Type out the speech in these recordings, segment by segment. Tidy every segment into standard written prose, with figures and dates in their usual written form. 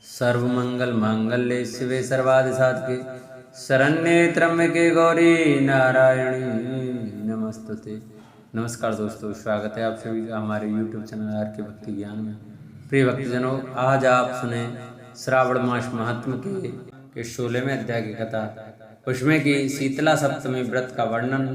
सर्वमंगल मांगल्ये शिवे सर्वार्थ साधके शरण्ये त्र्यंबके गौरी नारायणी नमस्तुते। नमस्कार दोस्तों, स्वागत है आप सभी का हमारे YouTube चैनल आर के भक्ति ज्ञान में। प्रिय भक्तजनों, आज आप सुने श्रावण मास महात्म के 16वें अध्याय की कथा, उसमें की शीतला सप्तमी व्रत का वर्णन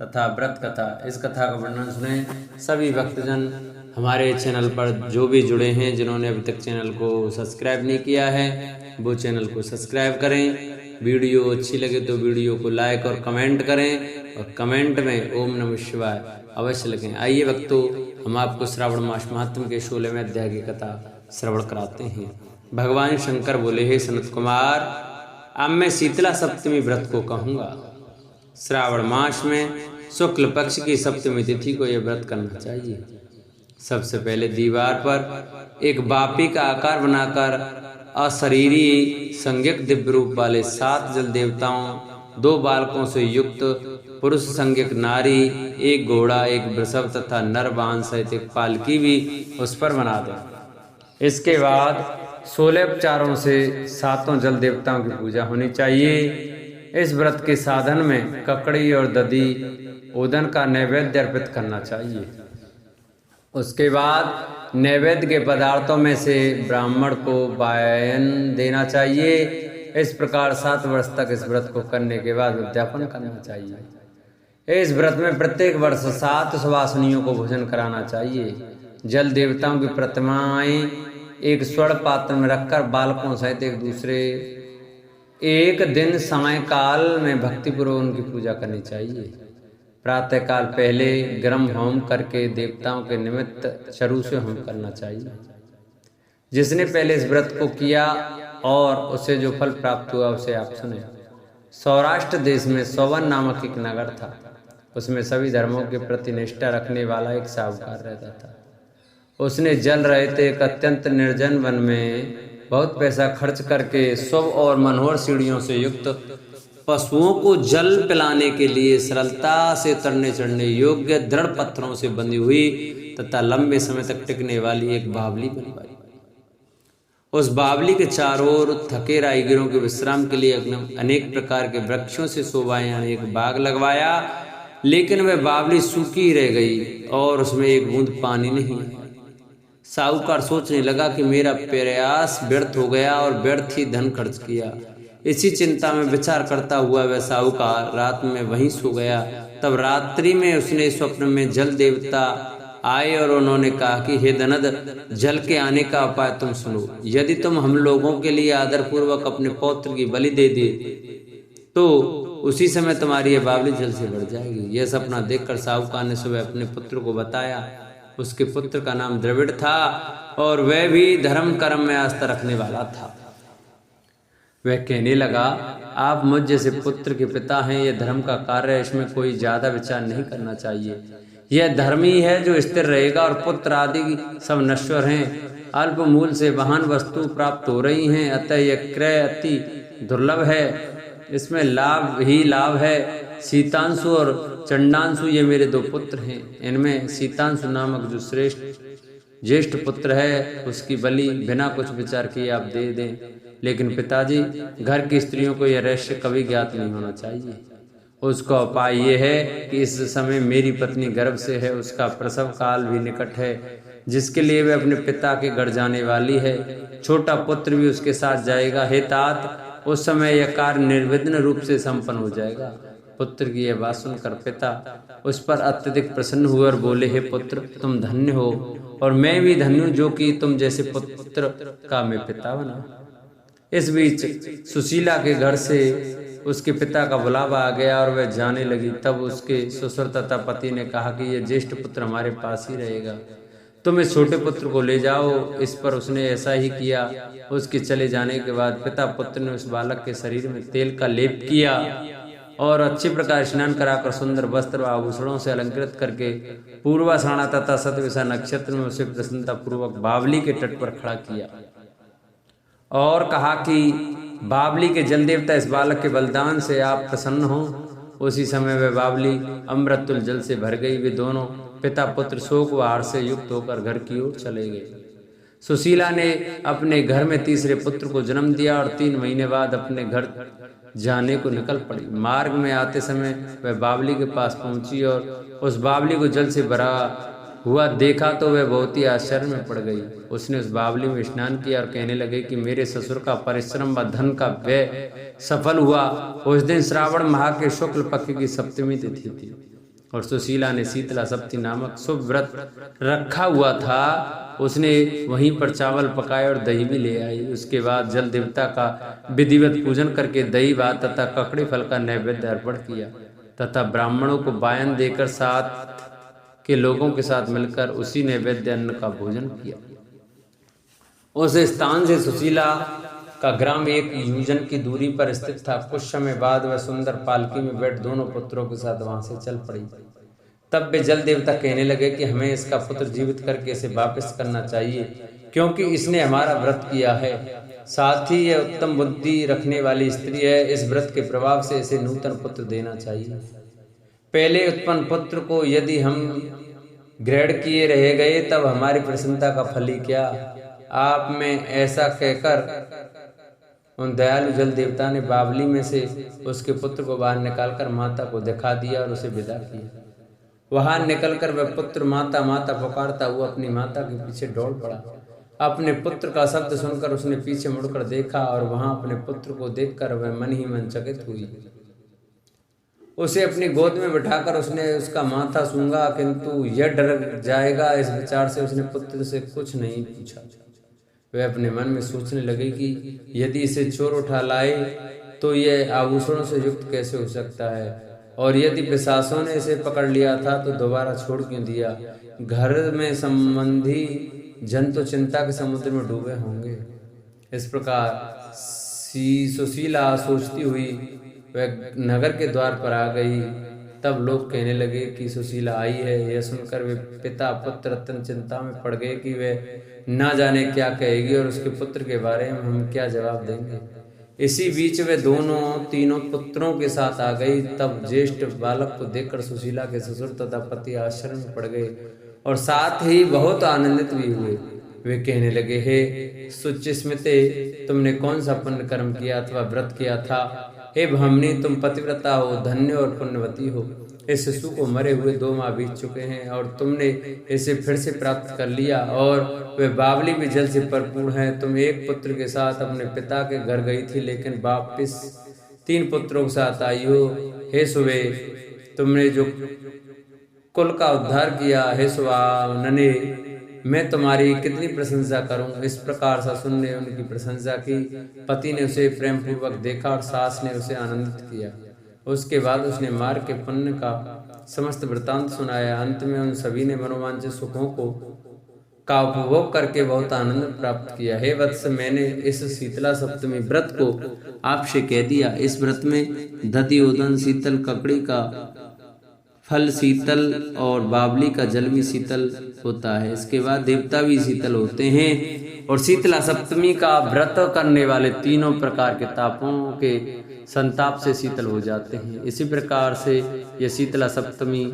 तथा व्रत कथा। इस कथा का वर्णन सुने सभी भक्तजन हमारे चैनल पर जो भी जुड़े हैं, जिन्होंने अभी तक चैनल को सब्सक्राइब नहीं किया है वो चैनल को सब्सक्राइब करें। वीडियो अच्छी लगे तो वीडियो को लाइक और कमेंट करें और कमेंट में ओम नमः शिवाय अवश्य लिखें। आइए भक्तों, हम आपको श्रावण मास महात्म के 16वें अध्याय की कथा श्रवण कराते हैं। भगवान शंकर बोले, हे सनत कुमार, अब मैं शीतला सप्तमी व्रत को कहूँगा। श्रावण मास में शुक्ल पक्ष की सप्तमी तिथि को यह व्रत करना चाहिए। सबसे पहले दीवार पर एक बापी का आकार बनाकर अशरीरी संज्ञक दिव्य रूप वाले 7 जल देवताओं, 2 बालकों से युक्त पुरुष संज्ञक नारी, एक घोड़ा, एक वृषभ तथा नर वाहन सहित एक पालकी भी उस पर बना दें। इसके बाद 16 उपचारों से 7 जल देवताओं की पूजा होनी चाहिए। इस व्रत के साधन में ककड़ी और दधी ओदन का नैवेद्य अर्पित करना चाहिए। उसके बाद नैवेद्य के पदार्थों में से ब्राह्मण को वायन देना चाहिए। इस प्रकार 7 वर्ष तक इस व्रत को करने के बाद उद्यापन करना चाहिए। इस व्रत में प्रत्येक वर्ष 7 सुवासिनियों को भोजन कराना चाहिए। जल देवताओं की प्रतिमाएं एक स्वर्ण पात्र में रखकर बालकों सहित एक दिन सायंकाल में भक्तिपूर्वक उनकी पूजा करनी चाहिए। प्रातःकाल पहले गर्म होम करके देवताओं के निमित्त चरु से होम करना चाहिए। जिसने पहले इस व्रत को किया और उसे जो फल प्राप्त हुआ उसे आप सुने। सौराष्ट्र देश में सोवन नामक एक नगर था। उसमें सभी धर्मों के प्रति निष्ठा रखने वाला एक साहूकार रहता था। उसने जल रहे थे एक अत्यंत निर्जन वन में बहुत पैसा खर्च करके शुभ और मनोहर सीढ़ियों से युक्त पशुओं को जल पिलाने के लिए सरलता से तरने चढ़ने योग्य दृढ़ पत्थरों से बंधी हुई तथा लंबे समय तक टिकने वाली एक बावली बनवाई। उस बावली के चारों ओर थके राहगीरों के विश्राम के लिए अनेक प्रकार के वृक्षों से शोभायमान एक बाग लगवाया, लेकिन वह बावली सूखी रह गई और उसमें एक बूंद पानी नहीं। साहूकार सोचने लगा कि मेरा प्रयास व्यर्थ हो गया और व्यर्थ ही धन खर्च किया। इसी चिंता में विचार करता हुआ वह साहूकार रात में वहीं सो गया। तब रात्रि में उसने स्वप्न में जल देवता आए और उन्होंने कहा कि हे धनद, जल के आने का उपाय तुम सुनो। यदि तुम हम लोगों के लिए आदरपूर्वक अपने पौत्र की बलि दे दे तो उसी समय तुम्हारी यह बावली जल से भर जाएगी। यह सपना देखकर साहूकार ने सुबह अपने पुत्र को बताया। उसके पुत्र का नाम द्रविड़ था और वह भी धर्म कर्म में आस्था रखने वाला था। वह कहने लगा, आप मुझ जैसे पुत्र के पिता हैं। यह धर्म का कार्य है, इसमें कोई ज्यादा विचार नहीं करना चाहिए। यह धर्म ही है जो स्थिर रहेगा और पुत्र आदि सब नश्वर हैं। अल्प मूल से महान वस्तु प्राप्त हो रही हैं, अतः यह क्रय अति दुर्लभ है। इसमें लाभ ही लाभ है। शीतांशु और चंडांशु ये मेरे 2 पुत्र हैं। इनमें शीतांशु नामक जो ज्येष्ठ पुत्र है उसकी बलि बिना कुछ विचार किए आप दे दें। लेकिन पिताजी, घर की स्त्रियों को यह रहस्य कभी ज्ञात नहीं होना चाहिए। उसका उपाय यह है कि इस समय मेरी पत्नी गर्भ से है, उसका प्रसव काल भी निकट है, जिसके लिए वह अपने पिता के घर जाने वाली है। छोटा पुत्र भी उसके साथ जाएगा। हे तात, उस समय यह कार्य निर्विघ्न रूप से संपन्न हो जाएगा। पुत्र की यह बात सुनकर पिता उस पर अत्यधिक प्रसन्न हुए और बोले, हे पुत्र, तुम धन्य हो और मैं भी धन्य हूँ जो कि तुम जैसे पुत्र का मैं पिता बना। इस बीच सुशीला के घर से उसके पिता का बुलावा आ गया और वह जाने लगी। तब उसके ससुर तथा पति ने कहा कि यह ज्येष्ठ पुत्र हमारे पास ही रहेगा, तुम इस छोटे पुत्र को ले जाओ। इस पर उसने ऐसा ही किया। उसके चले जाने के बाद पिता पुत्र ने उस बालक के शरीर में तेल का लेप किया और अच्छी प्रकार स्नान कराकर सुंदर वस्त्र व आभूषणों से अलंकृत करके पूर्वाषाढ़ा तथा शतविषा नक्षत्र में उसे प्रसन्नता पूर्वक बावली के तट पर खड़ा किया और कहा कि बावली के जल देवता, इस बालक के बलिदान से आप प्रसन्न हो। उसी समय वह बावली अमृतुल जल से भर गई। वे दोनों पिता पुत्र शोक व हार से युक्त होकर घर की ओर चले गए। सुशीला ने अपने घर में तीसरे पुत्र को जन्म दिया और 3 महीने बाद अपने घर जाने को निकल पड़ी। मार्ग में आते समय वह बावली के पास पहुंची और उस बावली को जल से भरा हुआ देखा तो वह बहुत ही आश्चर्य में पड़ गई। उसने उस बावली में स्नान किया और कहने लगे कि मेरे ससुर का परिश्रम व धन का व्यय सफल हुआ। उस दिन श्रावण माह के शुक्ल पक्ष की सप्तमी तिथि थी और सुशीला ने शीतला सप्तमी नामक शुभ व्रत रखा हुआ था। उसने वहीं पर चावल पकाए और दही भी ले आई। उसके बाद जल देवता का विधिवत पूजन करके दही भात तथा ककड़ी फल का नैवेद्य अर्पण किया तथा ब्राह्मणों को वायन देकर साथ के लोगों के साथ मिलकर उसी नैवेद्य अन्न का भोजन किया। उस स्थान से सुशीला का ग्राम 1 योजन की दूरी पर स्थित था। कुछ समय बाद वह सुंदर पालकी में बैठ दोनों पुत्रों के साथ वहां से चल पड़ी। तब वे जल देवता कहने लगे कि हमें इसका पुत्र जीवित करके इसे वापस करना चाहिए, क्योंकि इसने हमारा व्रत किया है। साथ ही यह उत्तम बुद्धि रखने वाली स्त्री है। इस व्रत के प्रभाव से इसे नूतन पुत्र देना चाहिए। पहले उत्पन्न पुत्र को यदि हम ग्रहण किए रह गए तब हमारी प्रसन्नता का फल ही क्या। आप में ऐसा कहकर उन दयालु जल देवता ने बावली में से उसके पुत्र को बाहर निकालकर माता को दिखा दिया और उसे विदा किया। वहां निकलकर वह पुत्र माता माता पुकारता हुआ अपनी माता के पीछे दौड़ पड़ा। अपने पुत्र का शब्द सुनकर उसने पीछे मुड़कर देखा और वहां अपने पुत्र को देखकर वह मन ही मन चकित हुई। उसे अपनी गोद में बिठाकर उसने उसका माथा सूंघा, किंतु यह डर जाएगा इस विचार से उसने पुत्र से कुछ नहीं पूछा। वह अपने मन में सोचने लगी कि यदि इसे चोर उठा लाए तो यह आभूषणों से युक्त कैसे हो सकता है, और यदि पिशाचों ने इसे पकड़ लिया था तो दोबारा छोड़ क्यों दिया। घर में संबंधी जन तो चिंता के समुद्र में डूबे होंगे। इस प्रकार सुशीला सोचती हुई वह नगर के द्वार पर आ गई। तब लोग कहने लगे कि सुशीला आई है। यह सुनकर वे पिता पुत्र अत्यंत चिंता में पड़ गए कि वह ना जाने क्या कहेगी और उसके पुत्र के बारे में हम क्या जवाब देंगे। इसी बीच वे तीनों पुत्रों के साथ आ गई। तब ज्येष्ठ बालक को देखकर सुशीला के ससुर तथा पति आश्चर्य में पड़ गए और साथ ही बहुत आनंदित भी हुए। वे कहने लगे, हे सुचिस्मिते, तुमने कौन सा पुण्य कर्म किया अथवा व्रत किया था। हे भामिनी, तुम पतिव्रता हो, धन्य और पुण्यवती हो। इस शिशु को मरे हुए 2 माह बीत चुके हैं और तुमने इसे फिर से प्राप्त कर लिया और वे बावली भी जल से भरपूर है। तुम एक पुत्र के साथ अपने पिता के घर गई थी, लेकिन वापिस 3 पुत्रों के साथ आई हो। हे सुबे, तुमने जो कुल का उद्धार किया। हे सुवानने, मैं तुम्हारी कितनी प्रशंसा करूं। इस प्रकार ससुर ने उनकी प्रशंसा की। पति ने उसे प्रेम पूर्वक देखा और सास ने उसे आनंदित किया। उसके बाद उसने मार्ग के पुण्य का समस्त वृतांत सुनाया। अंत में उन सभी ने मनोवांछित सुखों का उपभोग करके बहुत आनंद प्राप्त किया। हे वत्स, मैंने इस शीतला सप्तमी व्रत को आपसे कह दिया। इस व्रत में दधि, ओदन, शीतल ककड़ी का फल शीतल और बावली का जल भी शीतल होता है। इसके बाद देवता भी शीतल होते हैं और शीतला सप्तमी का व्रत करने वाले 3 प्रकार के तापों के संताप से शीतल हो जाते हैं। इसी प्रकार से यह शीतला सप्तमी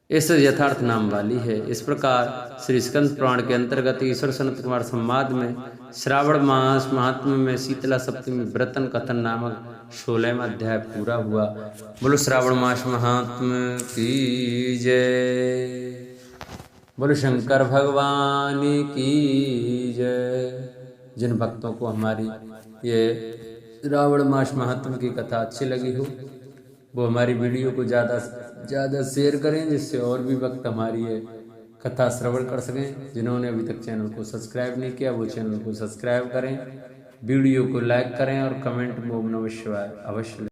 इस यथार्थ नाम वाली है। इस प्रकार श्री स्कंद पुराण के अंतर्गत ईश्वर सनत कुमार संवाद में श्रावण मास महात्म्य में शीतला सप्तमी व्रतन कथन नामक 16वां अध्याय पूरा हुआ। बोलो श्रावण मास महात्म्य की जय। बोलो शंकर भगवान की जय। जिन भक्तों को हमारी ये श्रावण मास महात्म्य की कथा अच्छी लगी हो वो हमारी वीडियो को ज़्यादा शेयर करें, जिससे और भी भक्त हमारी ये कथा श्रवण कर सकें। जिन्होंने अभी तक चैनल को सब्सक्राइब नहीं किया वो चैनल को सब्सक्राइब करें, वीडियो को लाइक करें और कमेंट में ओम नमः शिवाय अवश्य